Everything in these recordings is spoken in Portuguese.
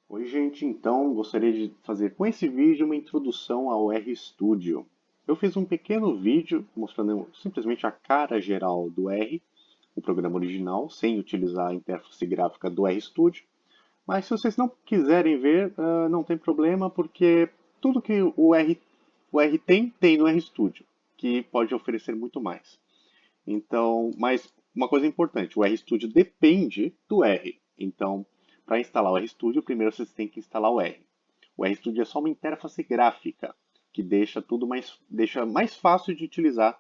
Oi, gente. Então, gostaria de fazer com esse vídeo uma introdução ao RStudio. Eu fiz um pequeno vídeo mostrando simplesmente a cara geral do R, o programa original, sem utilizar a interface gráfica do RStudio. Mas se vocês não quiserem ver, não tem problema, porque tudo que o R tem no RStudio, que pode oferecer muito mais. Então, mas uma coisa importante, o RStudio depende do R. Então, para instalar o RStudio, primeiro vocês têm que instalar o R. O RStudio é só uma interface gráfica que deixa mais fácil de utilizar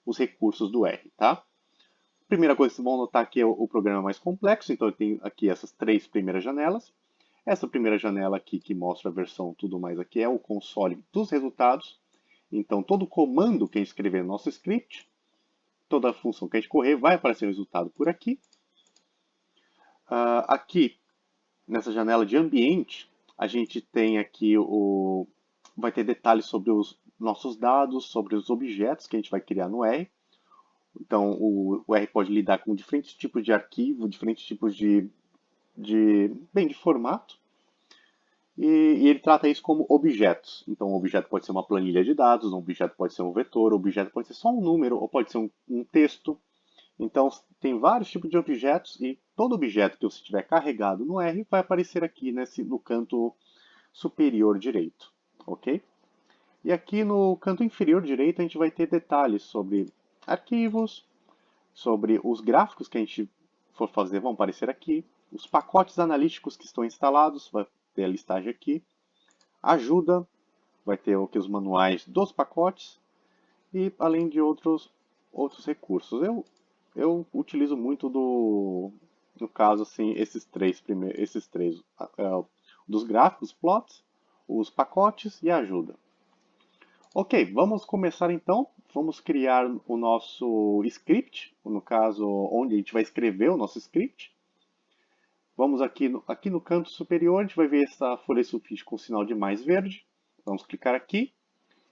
os recursos do R, tá? Primeira coisa que vocês vão notar que é o programa mais complexo, então eu tenho aqui essas três primeiras janelas. Essa primeira janela aqui que mostra a versão tudo mais aqui é o console dos resultados. Então todo comando que a gente escrever no nosso script, toda a função que a gente correr, vai aparecer o resultado por aqui. Aqui, nessa janela de ambiente, a gente tem aqui vai ter detalhes sobre os nossos dados, sobre os objetos que a gente vai criar no R. Então, o R pode lidar com diferentes tipos de arquivo, diferentes tipos de formato. E ele trata isso como objetos. Então, um objeto pode ser uma planilha de dados, um objeto pode ser um vetor, um objeto pode ser só um número, ou pode ser um texto. Então, tem vários tipos de objetos e todo objeto que você tiver carregado no R vai aparecer aqui no canto superior direito, ok? E aqui no canto inferior direito a gente vai ter detalhes sobre arquivos, sobre os gráficos que a gente for fazer vão aparecer aqui, os pacotes analíticos que estão instalados, vai ter a listagem aqui, ajuda, vai ter aqui os manuais dos pacotes e além de outros recursos. Eu utilizo muito no caso, assim, esses três dos gráficos, plots, os pacotes e a ajuda. Ok, vamos começar então. Vamos criar o nosso script, no caso, onde a gente vai escrever o nosso script. Vamos aqui no canto superior, a gente vai ver essa folha sulfite com sinal de mais verde. Vamos clicar aqui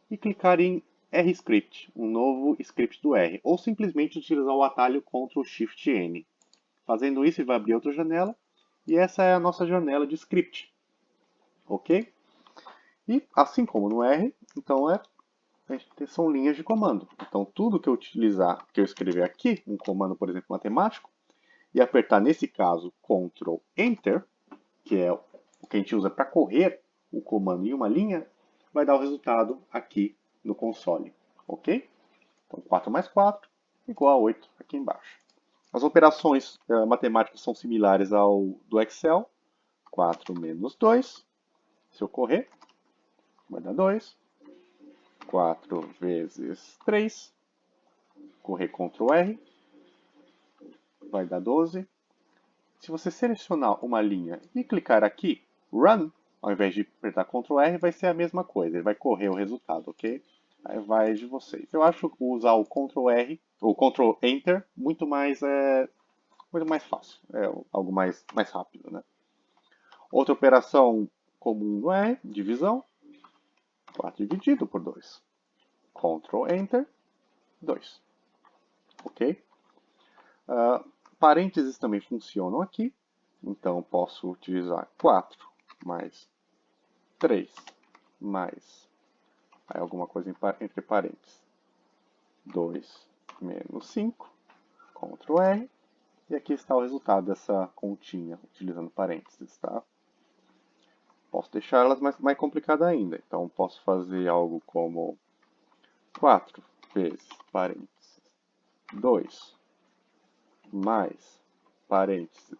e clicar em RScript, um novo script do R, ou simplesmente utilizar o atalho Ctrl Shift N. Fazendo isso, ele vai abrir outra janela, e essa é a nossa janela de script, ok? E assim como no R, então são linhas de comando. Então tudo que eu utilizar, que eu escrever aqui, um comando, por exemplo, matemático, e apertar nesse caso Ctrl Enter, que é o que a gente usa para correr o comando em uma linha, vai dar o resultado aqui no console, ok? Então 4 mais 4 igual a 8 aqui embaixo. As operações matemáticas são similares ao do Excel. 4 menos 2, se eu correr, vai dar 2. 4 vezes 3, correr Ctrl R, vai dar 12. Se você selecionar uma linha e clicar aqui, Run, ao invés de apertar Ctrl R, vai ser a mesma coisa, ele vai correr o resultado, ok? Aí vai de vocês. Eu acho usar o Ctrl R, ou Ctrl Enter, muito mais fácil, é algo mais rápido, né? Outra operação comum no R, divisão, 4 dividido por 2. Ctrl Enter, 2. Ok? Parênteses também funcionam aqui. Então, posso utilizar 4 mais 3 mais aí alguma coisa entre parênteses. 2 menos 5. Ctrl R. E aqui está o resultado dessa continha, utilizando parênteses, tá? Posso deixar elas mais complicadas ainda. Então, posso fazer algo como 4 vezes parênteses 2 mais parênteses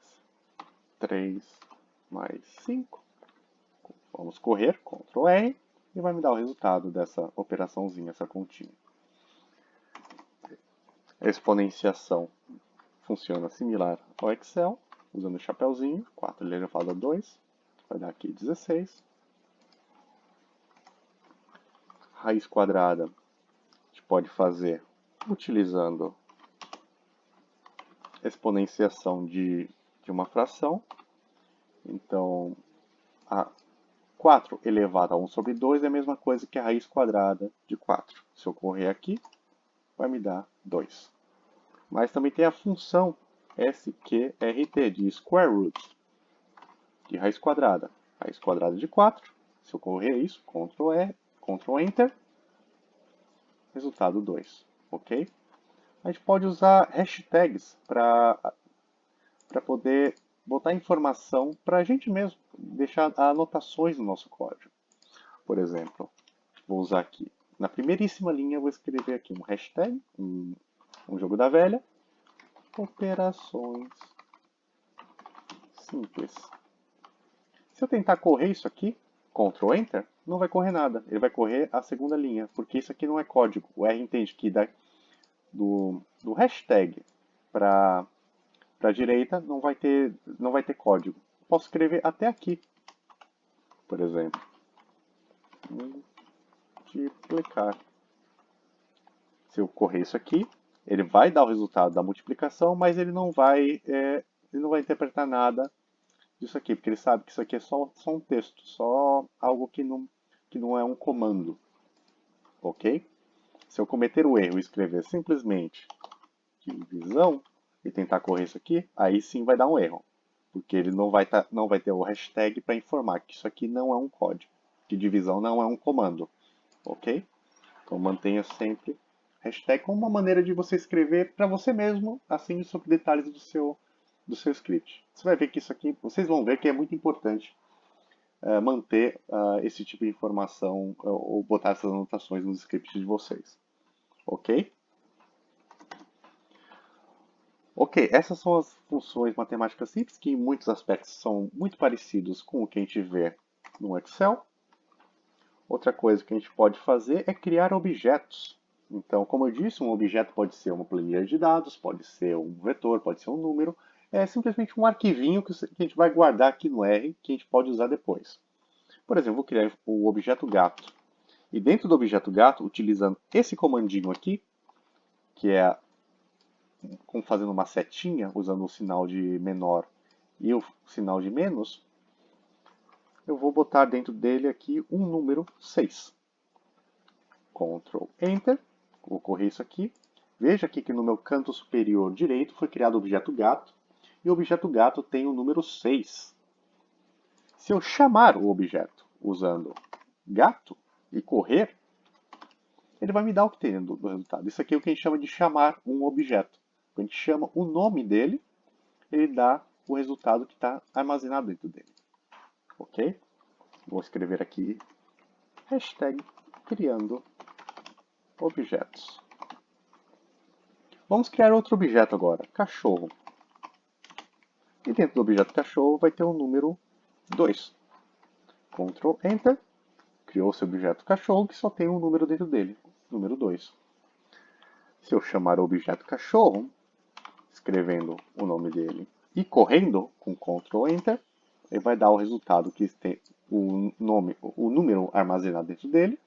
3 mais 5. Vamos correr, Ctrl R, e vai me dar o resultado dessa operaçãozinha, essa continha. A exponenciação funciona similar ao Excel, usando o chapeuzinho, 4 elevado a 2, vai dar aqui 16. Raiz quadrada, a gente pode fazer utilizando exponenciação de uma fração. Então, a 4 elevado a 1 sobre 2 é a mesma coisa que a raiz quadrada de 4. Se eu correr aqui, vai me dar 2. Mas também tem a função SQRT, de square root, de raiz quadrada. raiz quadrada de 4. Se eu correr isso, Ctrl E, Ctrl Enter, resultado 2, ok? A gente pode usar hashtags para poder botar informação para a gente mesmo, deixar anotações no nosso código. Por exemplo, vou usar aqui, na primeiríssima linha, eu vou escrever aqui um hashtag, um jogo da velha, operações simples. Se eu tentar correr isso aqui, Ctrl Enter, não vai correr nada. Ele vai correr a segunda linha, porque isso aqui não é código. O R entende que do hashtag para a direita não vai ter código. Posso escrever até aqui, por exemplo. Multiplicar. Se eu correr isso aqui, ele vai dar o resultado da multiplicação, mas ele não vai interpretar nada disso aqui, porque ele sabe que isso aqui é só um texto, só algo que não é um comando. Ok? Se eu cometer o erro e escrever simplesmente divisão e tentar correr isso aqui, aí sim vai dar um erro. Porque ele não vai ter o hashtag para informar que isso aqui não é um código, que divisão não é um comando. Ok? Então mantenha sempre hashtag como uma maneira de você escrever para você mesmo, assim, sobre detalhes do seu script. Você vai ver que isso aqui, vocês vão ver que é muito importante manter esse tipo de informação ou botar essas anotações nos scripts de vocês. Ok? Ok, essas são as funções matemáticas simples que em muitos aspectos são muito parecidos com o que a gente vê no Excel. Outra coisa que a gente pode fazer é criar objetos. Então, como eu disse, um objeto pode ser uma planilha de dados, pode ser um vetor, pode ser um número. É simplesmente um arquivinho que a gente vai guardar aqui no R, que a gente pode usar depois. Por exemplo, vou criar o objeto gato. E dentro do objeto gato, utilizando esse comandinho aqui, que é como fazendo uma setinha, usando o sinal de menor e o sinal de menos, eu vou botar dentro dele aqui um número 6. Ctrl Enter, vou correr isso aqui. Veja aqui que no meu canto superior direito foi criado o objeto gato, e o objeto gato tem o número 6. Se eu chamar o objeto usando gato e correr, ele vai me dar o que tem do resultado. Isso aqui é o que a gente chama de chamar um objeto. Quando a gente chama o nome dele, ele dá o resultado que está armazenado dentro dele. Ok? Vou escrever aqui hashtag criando objetos. Vamos criar outro objeto agora, cachorro. E dentro do objeto cachorro vai ter o número 2. Ctrl Enter, criou seu objeto cachorro que só tem um número dentro dele, número 2. Se eu chamar o objeto cachorro, escrevendo o nome dele e correndo com Ctrl Enter, ele vai dar o resultado que tem o número armazenado dentro dele.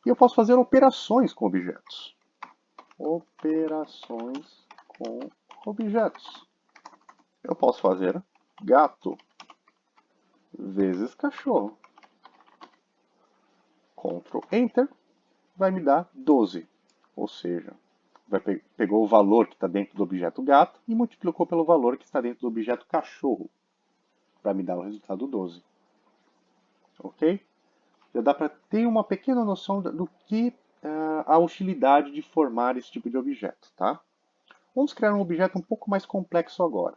E eu posso fazer operações com objetos. Operações com objetos. Eu posso fazer gato vezes cachorro. Ctrl Enter vai me dar 12. Ou seja, pegou o valor que está dentro do objeto gato e multiplicou pelo valor que está dentro do objeto cachorro. Vai me dar o resultado 12. Ok? Já dá para ter uma pequena noção do que a utilidade de formar esse tipo de objeto, tá? Vamos criar um objeto um pouco mais complexo agora.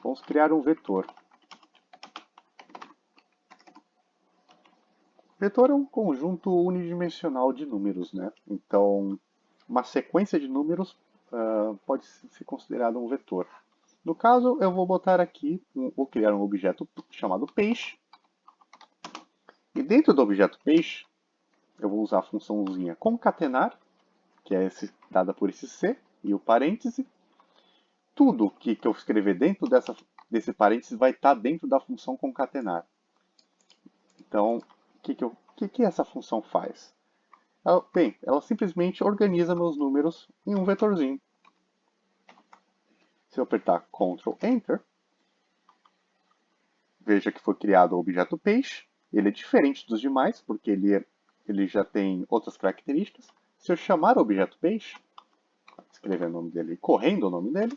Vamos criar um vetor. Vetor é um conjunto unidimensional de números, né? Então, uma sequência de números pode ser considerada um vetor. No caso, eu vou botar aqui, vou criar um objeto chamado peixe. E dentro do objeto peixe, eu vou usar a funçãozinha concatenar, que é dada por esse C, e o parêntese. Tudo que eu escrever dentro desse parêntese vai estar dentro da função concatenar. Então, o que essa função faz? Ela simplesmente organiza meus números em um vetorzinho. Se eu apertar Ctrl Enter, veja que foi criado o objeto peixe. Ele é diferente dos demais, porque ele já tem outras características. Se eu chamar o objeto peixe, escrever o nome dele e correndo o nome dele,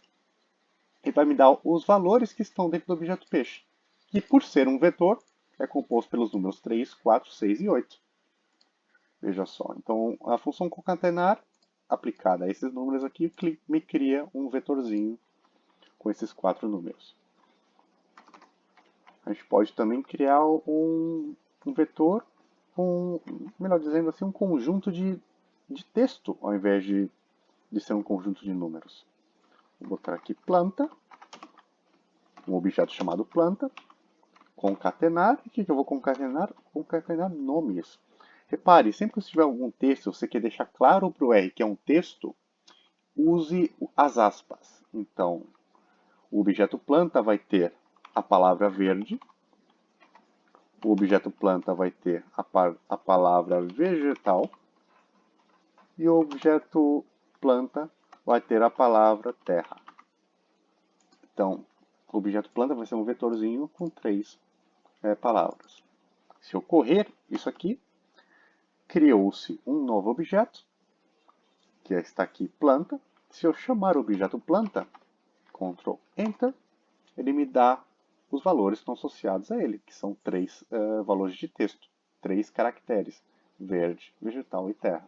ele vai me dar os valores que estão dentro do objeto peixe. E por ser um vetor, é composto pelos números 3, 4, 6 e 8. Veja só, então a função concatenar aplicada a esses números aqui me cria um vetorzinho com esses 4 números. A gente pode também criar um vetor, melhor dizendo assim, um conjunto de texto, ao invés de ser um conjunto de números. Vou botar aqui planta, um objeto chamado planta, concatenar. O que eu vou concatenar? Concatenar nomes. Repare, sempre que você tiver algum texto, você quer deixar claro para o R que é um texto, use as aspas. Então, o objeto planta vai ter a palavra verde, o objeto planta vai ter a palavra vegetal, e o objeto planta vai ter a palavra terra. Então, o objeto planta vai ser um vetorzinho com 3 palavras. Se eu correr isso aqui, criou-se um novo objeto, que está aqui planta. Se eu chamar o objeto planta, Ctrl Enter, ele me dá os valores que estão associados a ele, que são 3 valores de texto, 3 caracteres, verde, vegetal e terra.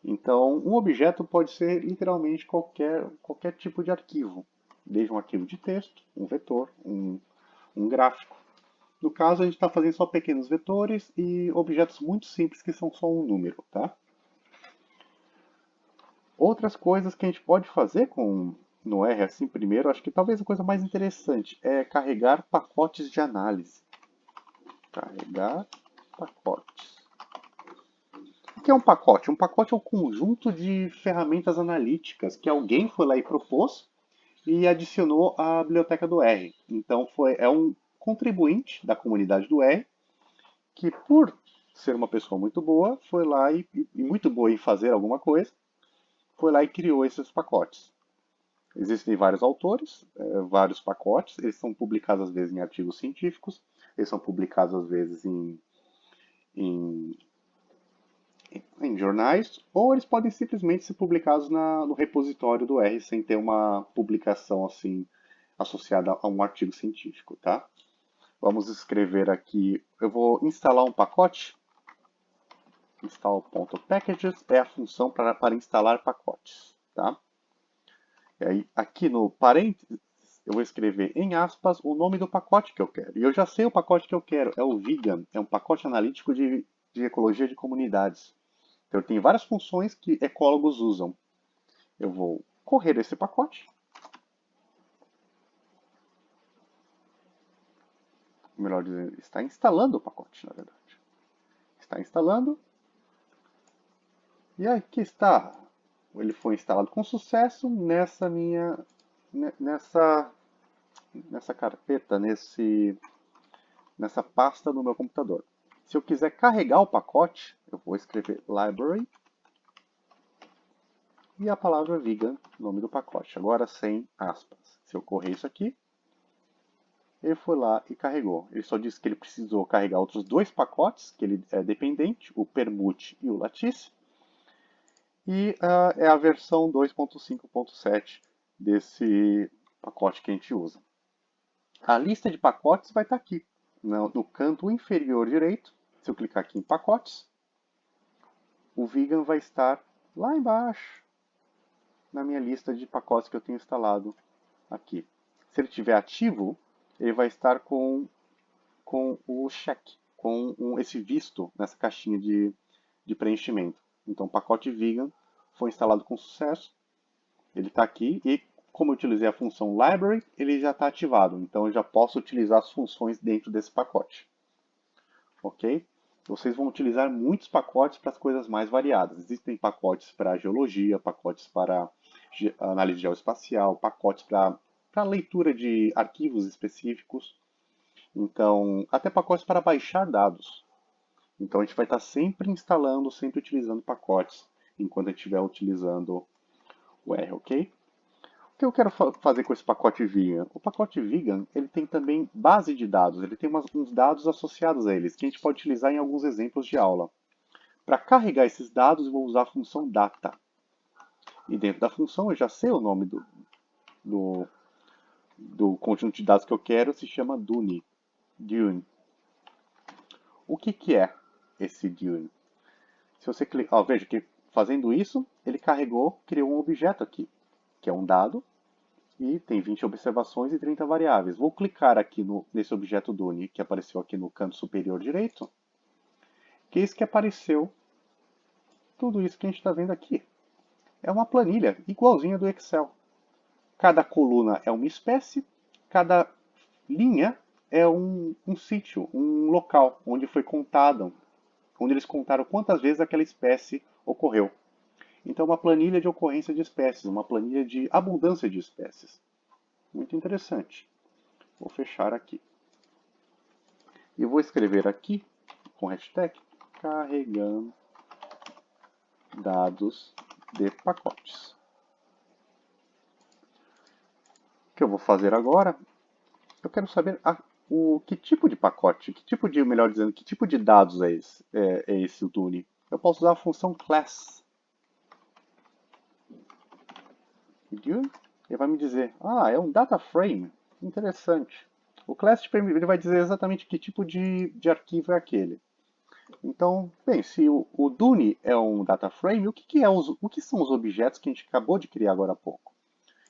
Então, um objeto pode ser literalmente qualquer tipo de arquivo, desde um arquivo de texto, um vetor, um gráfico. No caso, a gente está fazendo só pequenos vetores e objetos muito simples que são só um número, tá? Outras coisas que a gente pode fazer no R, assim, primeiro, acho que talvez a coisa mais interessante é carregar pacotes de análise. Carregar pacotes. O que é um pacote? Um pacote é um conjunto de ferramentas analíticas que alguém foi lá e propôs e adicionou à biblioteca do R. Então é um contribuinte da comunidade do R que, por ser uma pessoa muito boa, foi lá e muito boa em fazer alguma coisa, foi lá e criou esses pacotes. Existem vários autores, vários pacotes, eles são publicados às vezes em artigos científicos, eles são publicados às vezes em jornais, ou eles podem simplesmente ser publicados no repositório do R sem ter uma publicação assim associada a um artigo científico, tá? Vamos escrever aqui, eu vou instalar um pacote. Install.packages é a função para instalar pacotes, tá? E aí, aqui no parênteses, eu vou escrever em aspas o nome do pacote que eu quero. E eu já sei o pacote que eu quero, é o Vegan, é um pacote analítico de ecologia de comunidades. Então, tem várias funções que ecólogos usam. Eu vou correr esse pacote. Melhor dizendo, está instalando o pacote, na verdade. Está instalando. E aqui está. Ele foi instalado com sucesso nessa carpeta, nessa pasta no meu computador. Se eu quiser carregar o pacote, eu vou escrever library e a palavra vegan, nome do pacote. Agora sem aspas. Se eu correr isso aqui, ele foi lá e carregou. Ele só disse que ele precisou carregar outros 2 pacotes, que ele é dependente, o Permute e o Lattice. E é a versão 2.5.7 desse pacote que a gente usa. A lista de pacotes vai estar aqui, no canto inferior direito. Se eu clicar aqui em pacotes, o Vegan vai estar lá embaixo, na minha lista de pacotes que eu tenho instalado aqui. Se ele estiver ativo, ele vai estar com o check, com esse visto nessa caixinha de preenchimento. Então, o pacote Vegan foi instalado com sucesso. Ele está aqui e, como eu utilizei a função library, ele já está ativado. Então, eu já posso utilizar as funções dentro desse pacote. Ok? Vocês vão utilizar muitos pacotes para as coisas mais variadas. Existem pacotes para geologia, pacotes para análise geoespacial, pacotes para leitura de arquivos específicos. Então, até pacotes para baixar dados. Então, a gente vai estar sempre instalando, sempre utilizando pacotes, enquanto a gente estiver utilizando o R, ok? O que eu quero fazer com esse pacote Vegan? O pacote Vegan, ele tem também base de dados, ele tem uns dados associados a eles, que a gente pode utilizar em alguns exemplos de aula. Para carregar esses dados, eu vou usar a função data. E dentro da função, eu já sei o nome do conjunto de dados que eu quero se chama Dune. Dune. O que que é esse Dune? Se você clicar, veja que fazendo isso, ele carregou, criou um objeto aqui, que é um dado, e tem 20 observações e 30 variáveis. Vou clicar aqui nesse objeto Dune, que apareceu aqui no canto superior direito, que é isso que apareceu, tudo isso que a gente está vendo aqui. É uma planilha igualzinha do Excel. Cada coluna é uma espécie, cada linha é um sítio, um local onde foi contado, onde eles contaram quantas vezes aquela espécie ocorreu. Então, uma planilha de ocorrência de espécies, uma planilha de abundância de espécies. Muito interessante. Vou fechar aqui. E vou escrever aqui, com hashtag, carregando dados de pacotes. O que eu vou fazer agora? Eu quero saber que tipo de pacote, melhor dizendo, que tipo de dados é esse o Dune. Eu posso usar a função class. Ele vai me dizer, é um data frame. Interessante. O class ele vai dizer exatamente que tipo de arquivo é aquele. Então, bem, se o Dune é um data frame, o que são os objetos que a gente acabou de criar agora há pouco?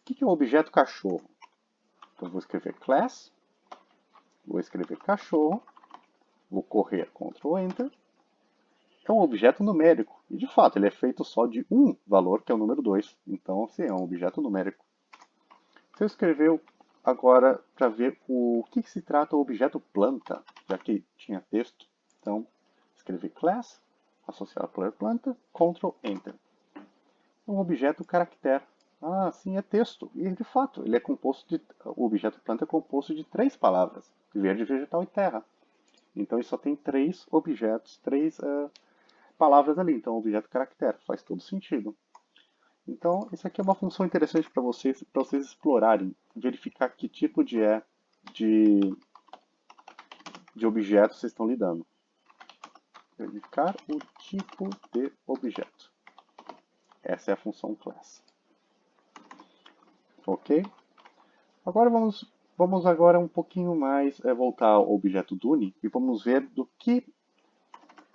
O que é o objeto cachorro? Então, eu vou escrever class, vou escrever cachorro, vou correr Ctrl Enter. É um objeto numérico. E, de fato, ele é feito só de um valor, que é o número 2. Então, sim, é um objeto numérico. Você escreveu agora para ver o que se trata o objeto planta, já que tinha texto. Então, escrevi class, associar a planta, Ctrl Enter. Um objeto caractere. Sim, é texto. E, de fato, o objeto planta é composto de 3 palavras: verde, vegetal e terra. Então, ele só tem 3 objetos, 3 palavras ali. Então, objeto caractere. Faz todo sentido. Então, isso aqui é uma função interessante para vocês explorarem, verificar que tipo de, de objeto vocês estão lidando. Verificar o tipo de objeto. Essa é a função class. Ok? Agora vamos agora um pouquinho mais voltar ao objeto Dune e vamos ver o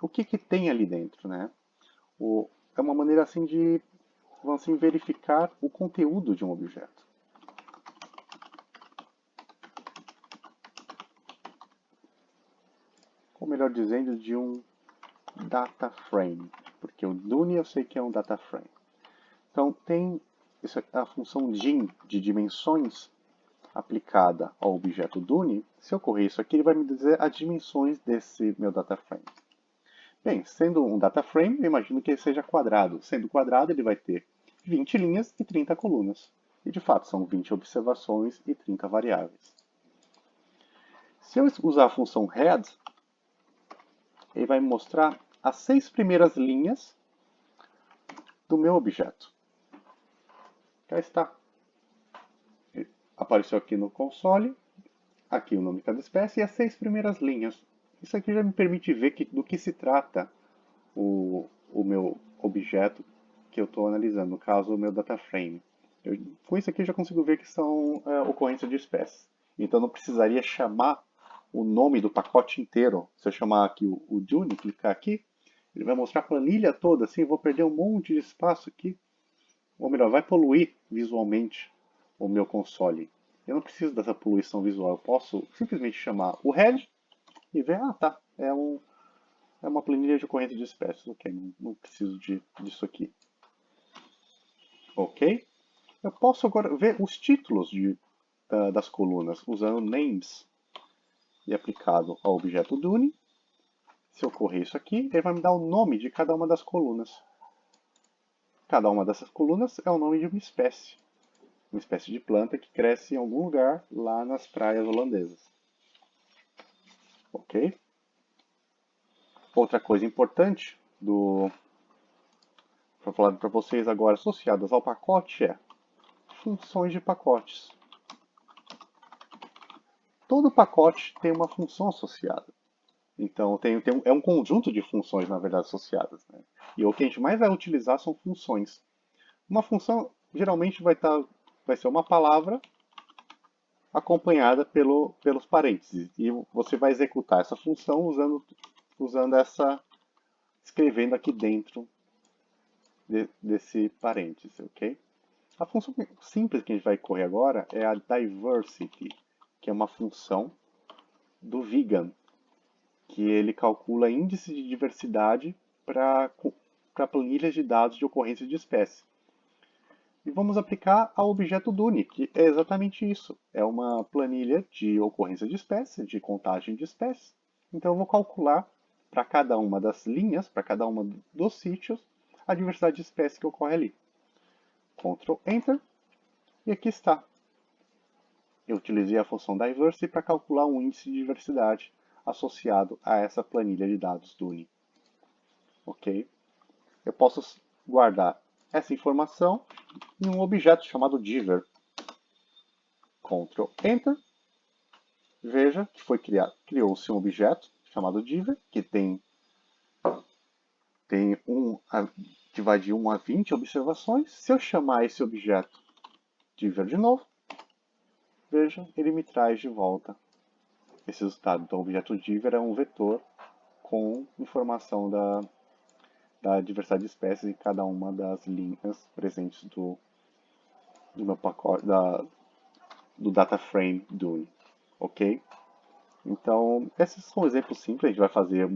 que tem ali dentro, né? É uma maneira assim de verificar o conteúdo de um objeto. Ou melhor dizendo, de um data frame, porque o Dune eu sei que é um data frame. Então tem a função dim de dimensões aplicada ao objeto Dune. Se eu correr isso aqui, ele vai me dizer as dimensões desse meu data frame. Bem, sendo um data frame, eu imagino que ele seja quadrado. Sendo quadrado, ele vai ter 20 linhas e 30 colunas. E de fato, são 20 observações e 30 variáveis. Se eu usar a função head, ele vai me mostrar as 6 primeiras linhas do meu objeto. Cá está. Apareceu aqui no console, aqui o nome de cada espécie e as 6 primeiras linhas. Isso aqui já me permite ver do que se trata o meu objeto que eu estou analisando, no caso o meu data frame. Com isso aqui eu já consigo ver que são ocorrências de espécies. Então não precisaria chamar o nome do pacote inteiro. Se eu chamar aqui o Dune, clicar aqui, ele vai mostrar a planilha toda, assim, eu vou perder um monte de espaço aqui. Ou melhor, vai poluir visualmente o meu console. Eu não preciso dessa poluição visual, eu posso simplesmente chamar o head e ver, tá, é uma planilha de ocorrência de espécies, ok, não preciso disso aqui. Ok? Eu posso agora ver os títulos das colunas usando names e aplicado ao objeto Dune. Se eu correr isso aqui, ele vai me dar o nome de cada uma das colunas. Cada uma dessas colunas é o nome de uma espécie de planta que cresce em algum lugar lá nas praias holandesas. Ok? Outra coisa importante para falar para vocês agora associadas ao pacote é funções de pacotes. Todo pacote tem uma função associada. Então, é um conjunto de funções, na verdade, associadas. Né? E o que a gente mais vai utilizar são funções. Uma função geralmente vai ser uma palavra acompanhada pelos parênteses. E você vai executar essa função usando escrevendo aqui dentro desse parêntese, ok? A função simples que a gente vai correr agora é a diversity, que é uma função do vegan, que ele calcula índice de diversidade para planilhas de dados de ocorrência de espécie. E vamos aplicar ao objeto Duni, que é exatamente isso. É uma planilha de ocorrência de espécie, de contagem de espécies. Então eu vou calcular para cada uma das linhas, para cada uma dos sítios, a diversidade de espécies que ocorre ali. Ctrl Enter, e aqui está. Eu utilizei a função diversity para calcular um índice de diversidade associado a essa planilha de dados Duni. Ok? Eu posso guardar essa informação em um objeto chamado diver. Ctrl Enter. Veja que foi criou-se um objeto chamado diver, que que vai de 1 a 20 observações. Se eu chamar esse objeto diver de novo, veja, ele me traz de volta esse resultado. Então, o objeto diver é um vetor com informação da diversidade de espécies em cada uma das linhas presentes do meu pacote, do data frame Duni, ok? Então, esses são exemplos simples, a gente vai fazer a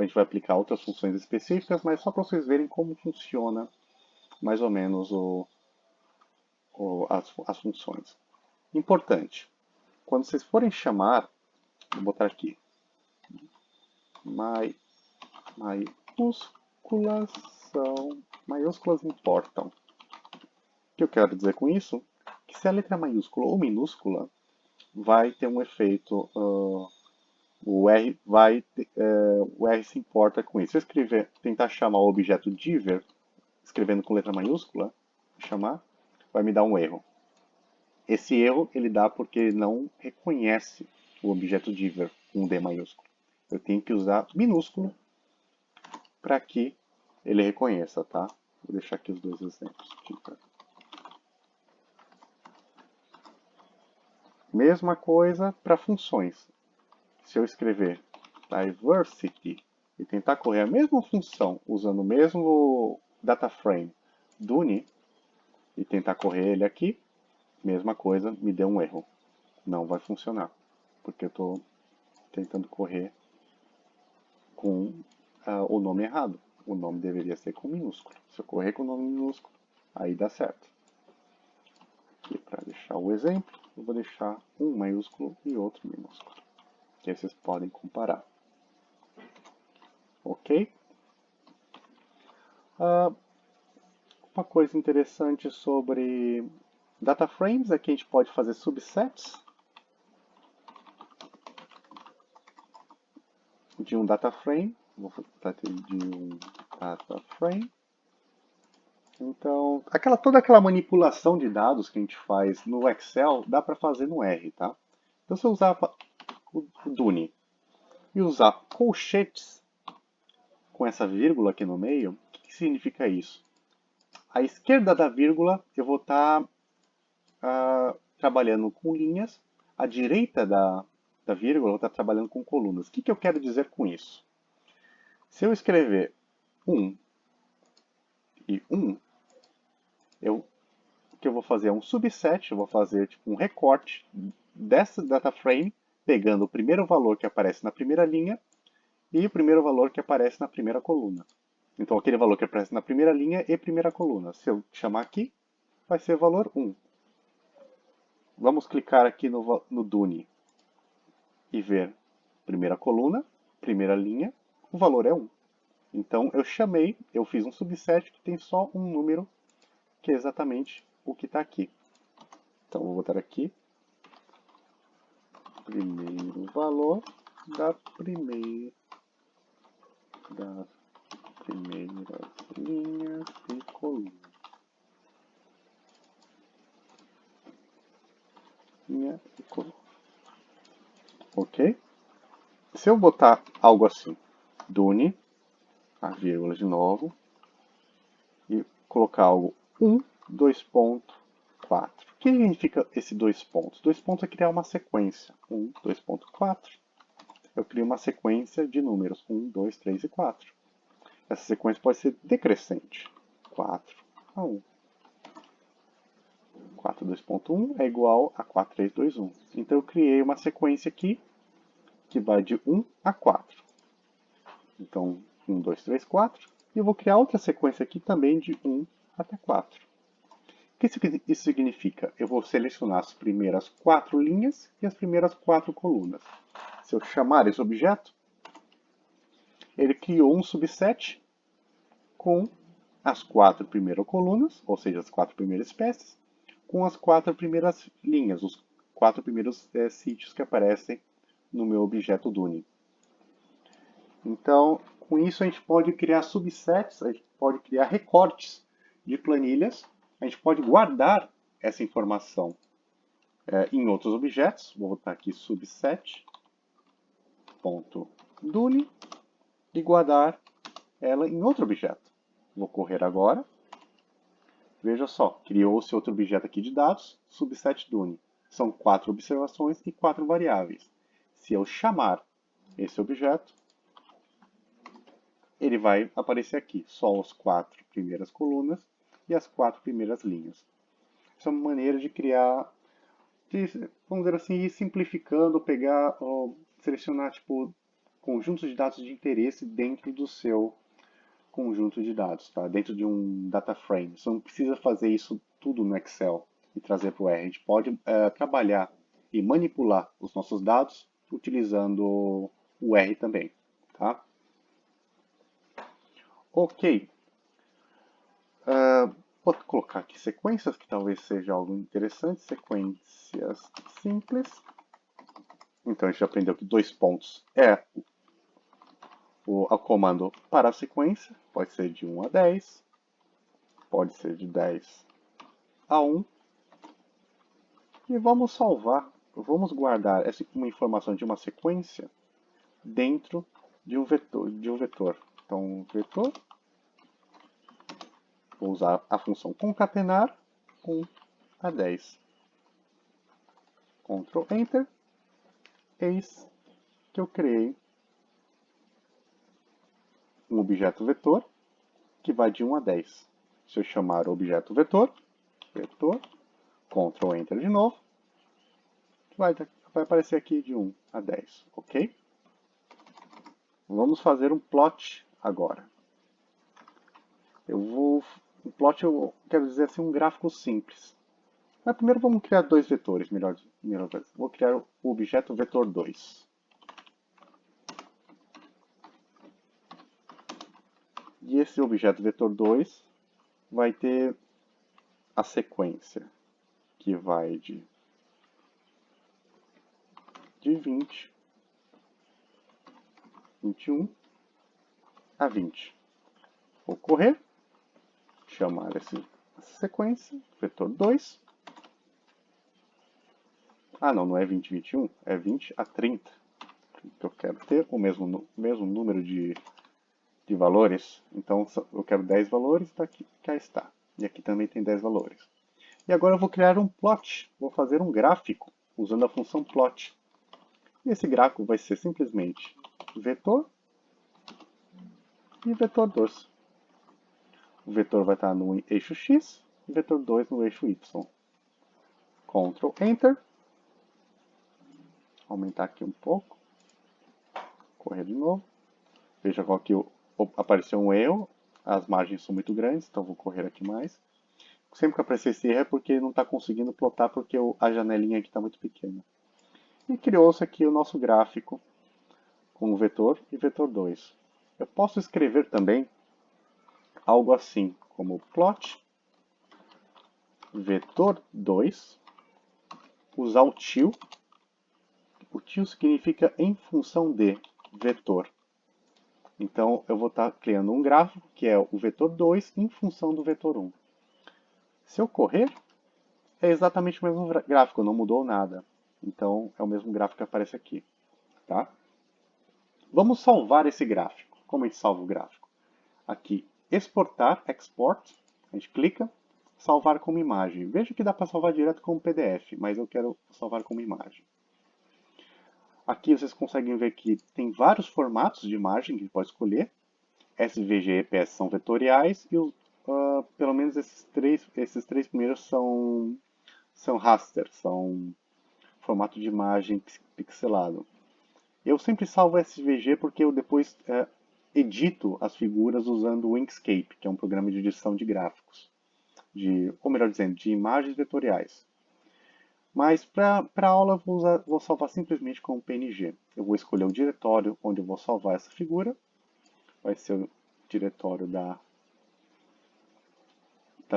gente vai aplicar outras funções específicas, mas só para vocês verem como funciona mais ou menos as funções. Importante, quando vocês forem chamar, vou botar aqui, maiúsculas importam. O que eu quero dizer com isso? Que se a letra é maiúscula ou minúscula, vai ter um efeito, o R se importa com isso. Se eu tentar chamar o objeto diver, escrevendo com letra maiúscula, vai me dar um erro. Esse erro ele dá porque ele não reconhece o objeto diver com D maiúsculo. Eu tenho que usar minúsculo para que ele reconheça, tá? Vou deixar aqui os dois exemplos. Mesma coisa para funções. Se eu escrever diversity e tentar correr a mesma função usando o mesmo data frame Duni e tentar correr ele aqui, mesma coisa, me deu um erro. Não vai funcionar, porque eu estou tentando correr com o nome errado. O nome deveria ser com minúsculo. Se eu correr com o nome minúsculo, aí dá certo. Aqui, para deixar o exemplo, eu vou deixar um maiúsculo e outro minúsculo, que aí vocês podem comparar. Ok? Uma coisa interessante sobre data frames é que a gente pode fazer subsets de um data frame. Vou botar aqui de um data frame. Então, toda aquela manipulação de dados que a gente faz no Excel, dá para fazer no R, tá? Então, se eu usar o Duni e usar colchetes com essa vírgula aqui no meio, o que significa isso? À esquerda da vírgula, eu vou estar trabalhando com linhas. À direita da vírgula, eu vou estar trabalhando com colunas. O que eu quero dizer com isso? Se eu escrever 1 e 1, o que eu vou fazer é um subset, eu vou fazer tipo, um recorte dessa data frame, pegando o primeiro valor que aparece na primeira linha e o primeiro valor que aparece na primeira coluna. Então, aquele valor que aparece na primeira linha e primeira coluna. Se eu chamar aqui, vai ser valor 1. Vamos clicar aqui no Duni e ver primeira coluna, primeira linha, o valor é 1. Então, eu fiz um subset que tem só um número, que é exatamente o que está aqui. Então, vou botar aqui, primeiro valor das primeiras linhas e coluna. Linha e coluna. Ok? Se eu botar algo assim, Duni, a vírgula de novo, e colocar algo 1, 2 pontos, 4. O que significa esse 2 pontos? 2 pontos é criar uma sequência. 1, 2.4. Eu crio uma sequência de números. 1, 2, 3 e 4. Essa sequência pode ser decrescente. 4 a 1. 4, 2.1 é igual a 4, 3, 2, 1. Então eu criei uma sequência aqui que vai de 1 a 4. Então, 1, 2, 3, 4. E eu vou criar outra sequência aqui também de 1 até 4. O que isso significa? Eu vou selecionar as primeiras 4 linhas e as primeiras 4 colunas. Se eu chamar esse objeto, ele criou um subset com as 4 primeiras colunas, ou seja, as 4 primeiras espécies, com as 4 primeiras linhas, os 4 primeiros sítios que aparecem no meu objeto Dune. Então, com isso a gente pode criar subsets, a gente pode criar recortes de planilhas, a gente pode guardar essa informação em outros objetos. Vou botar aqui subset.dune e guardar ela em outro objeto. Vou correr agora. Veja só, criou-se outro objeto aqui de dados, subset Dune. São 4 observações e 4 variáveis. Se eu chamar esse objeto, ele vai aparecer aqui, só as 4 primeiras colunas e as 4 primeiras linhas. Essa é uma maneira de criar, vamos dizer assim, ir simplificando, pegar, selecionar tipo, conjuntos de dados de interesse dentro do seu conjunto de dados, tá? Dentro de um data frame. Você não precisa fazer isso tudo no Excel e trazer para o R. A gente pode trabalhar e manipular os nossos dados utilizando o R também, tá? Ok. Vou colocar aqui sequências, que talvez seja algo interessante. Sequências simples. Então a gente já aprendeu que 2 pontos é o comando para a sequência. Pode ser de 1 a 10. Pode ser de 10 a 1. E vamos salvar, vamos guardar uma informação de uma sequência dentro de um vetor. Então, vetor. Vou usar a função concatenar 1 a 10. Ctrl Enter. Eis que eu criei um objeto vetor que vai de 1 a 10. Se eu chamar o objeto vetor, Ctrl Enter de novo, vai aparecer aqui de 1 a 10, ok? Vamos fazer um plot agora. Um plot eu quero dizer assim, um gráfico simples. Mas primeiro vamos criar 2 vetores, melhor coisa. Vou criar o objeto vetor 2. E esse objeto vetor 2 vai ter a sequência que vai de 20, 21 a 20. Vou correr, chamar essa sequência, vetor 2. Ah, não é 20, 21, é 20 a 30. Eu quero ter o mesmo número de valores. Então, eu quero 10 valores, tá aqui, cá está. E aqui também tem 10 valores. E agora eu vou criar um plot. Vou fazer um gráfico usando a função plot. E esse gráfico vai ser simplesmente vetor e vetor 2. O vetor vai estar no eixo X e o vetor 2 no eixo Y. Ctrl Enter. Aumentar aqui um pouco. Correr de novo. Veja qual que apareceu um erro. As margens são muito grandes, então vou correr aqui mais. Sempre que aparecer esse erro é porque não está conseguindo plotar porque a janelinha aqui está muito pequena. E criou-se aqui o nosso gráfico com o vetor e vetor 2. Eu posso escrever também algo assim, como plot vetor 2, usar o til. O til significa em função de vetor. Então, eu vou estar criando um gráfico que é o vetor 2 em função do vetor 1. Se eu correr, é exatamente o mesmo gráfico, não mudou nada. Então, é o mesmo gráfico que aparece aqui. Tá? Vamos salvar esse gráfico. Como a gente salva o gráfico? Aqui, exportar, export. A gente clica, salvar como imagem. Veja que dá para salvar direto como PDF, mas eu quero salvar como imagem. Aqui vocês conseguem ver que tem vários formatos de imagem que pode escolher. SVG e EPS são vetoriais e pelo menos esses três primeiros são raster, são formato de imagem pixelado. Eu sempre salvo SVG porque eu depois edito as figuras usando o Inkscape, que é um programa de edição de gráficos, ou melhor dizendo, de imagens vetoriais. Mas para a aula vou salvar simplesmente com o PNG. Eu vou escolher o diretório onde eu vou salvar essa figura. Vai ser o diretório da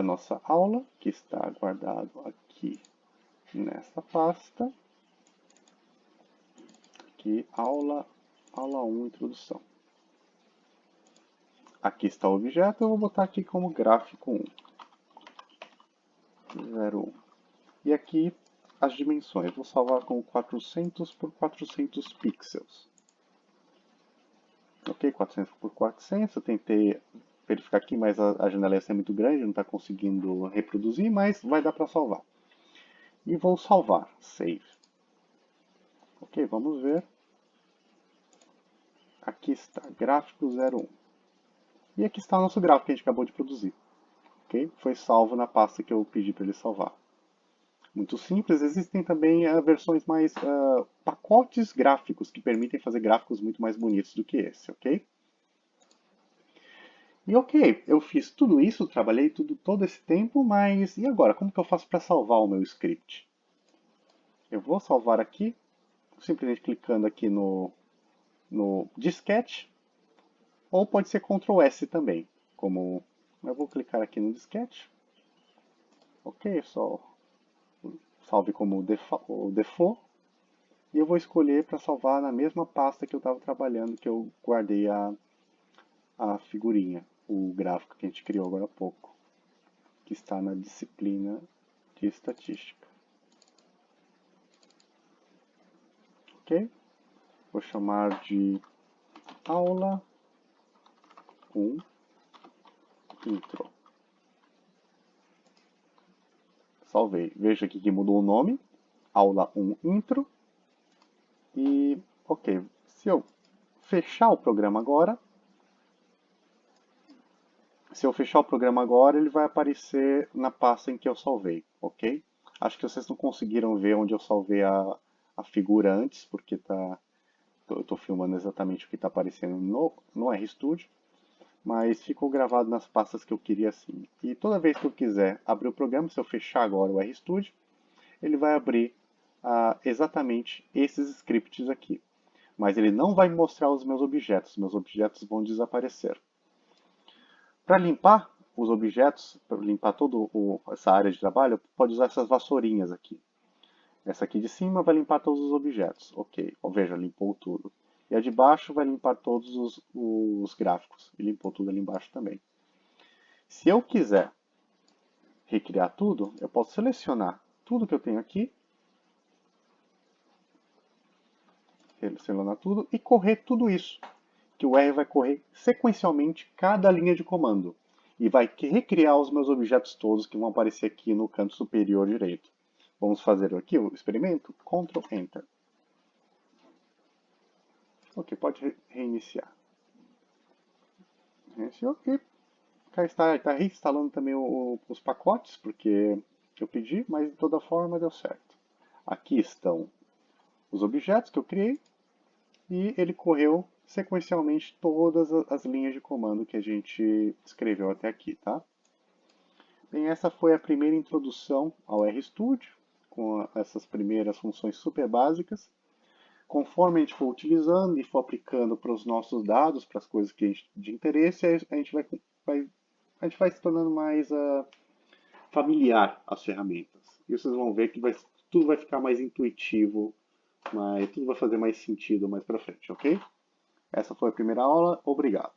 nossa aula, que está guardado aqui nessa pasta. Aqui, aula 1, introdução. Aqui está o objeto, eu vou botar aqui como gráfico 1. 01. E aqui as dimensões, vou salvar com 400 por 400 pixels. Ok, 400 por 400, eu tentei verificar aqui, mas a janela ia ser muito grande, não está conseguindo reproduzir, mas vai dar para salvar. E vou salvar, save. Ok, vamos ver. Aqui está, gráfico 01. E aqui está o nosso gráfico que a gente acabou de produzir. Ok? Foi salvo na pasta que eu pedi para ele salvar. Muito simples. Existem também versões mais pacotes gráficos que permitem fazer gráficos muito mais bonitos do que esse, ok? E ok, eu fiz tudo isso, trabalhei todo esse tempo, mas e agora? Como que eu faço para salvar o meu script? Eu vou salvar aqui, simplesmente clicando aqui no disquete, ou pode ser Ctrl S também, como eu vou clicar aqui no disquete. Ok, só salve como default. E eu vou escolher para salvar na mesma pasta que eu estava trabalhando, que eu guardei a figurinha, o gráfico que a gente criou agora há pouco, que está na disciplina de estatística. Ok? Vou chamar de aula 1 intro. Salvei. Veja aqui que mudou o nome, aula 1 intro. E, ok, se eu fechar o programa agora, ele vai aparecer na pasta em que eu salvei, ok? Acho que vocês não conseguiram ver onde eu salvei a figura antes, porque eu estou filmando exatamente o que está aparecendo no RStudio, mas ficou gravado nas pastas que eu queria assim. E toda vez que eu quiser abrir o programa, se eu fechar agora o RStudio, ele vai abrir exatamente esses scripts aqui. Mas ele não vai mostrar os meus objetos vão desaparecer. Para limpar os objetos, para limpar toda essa área de trabalho, pode usar essas vassourinhas aqui. Essa aqui de cima vai limpar todos os objetos. Ok, veja, limpou tudo. E a de baixo vai limpar todos os gráficos. E limpou tudo ali embaixo também. Se eu quiser recriar tudo, eu posso selecionar tudo que eu tenho aqui, selecionar tudo e correr tudo isso. Que o R vai correr sequencialmente cada linha de comando. E vai recriar os meus objetos todos que vão aparecer aqui no canto superior direito. Vamos fazer aqui o experimento, Ctrl Enter. Ok, pode reiniciar. Reiniciou e está reinstalando também os pacotes, porque eu pedi, mas de toda forma deu certo. Aqui estão os objetos que eu criei e ele correu sequencialmente todas as linhas de comando que a gente escreveu até aqui, tá? Bem, essa foi a primeira introdução ao RStudio, com essas primeiras funções super básicas. Conforme a gente for utilizando e for aplicando para os nossos dados, para as coisas que de interesse, a gente vai se tornando mais familiar às ferramentas. E vocês vão ver que tudo vai ficar mais intuitivo, tudo vai fazer mais sentido mais para frente, ok? Essa foi a primeira aula. Obrigado.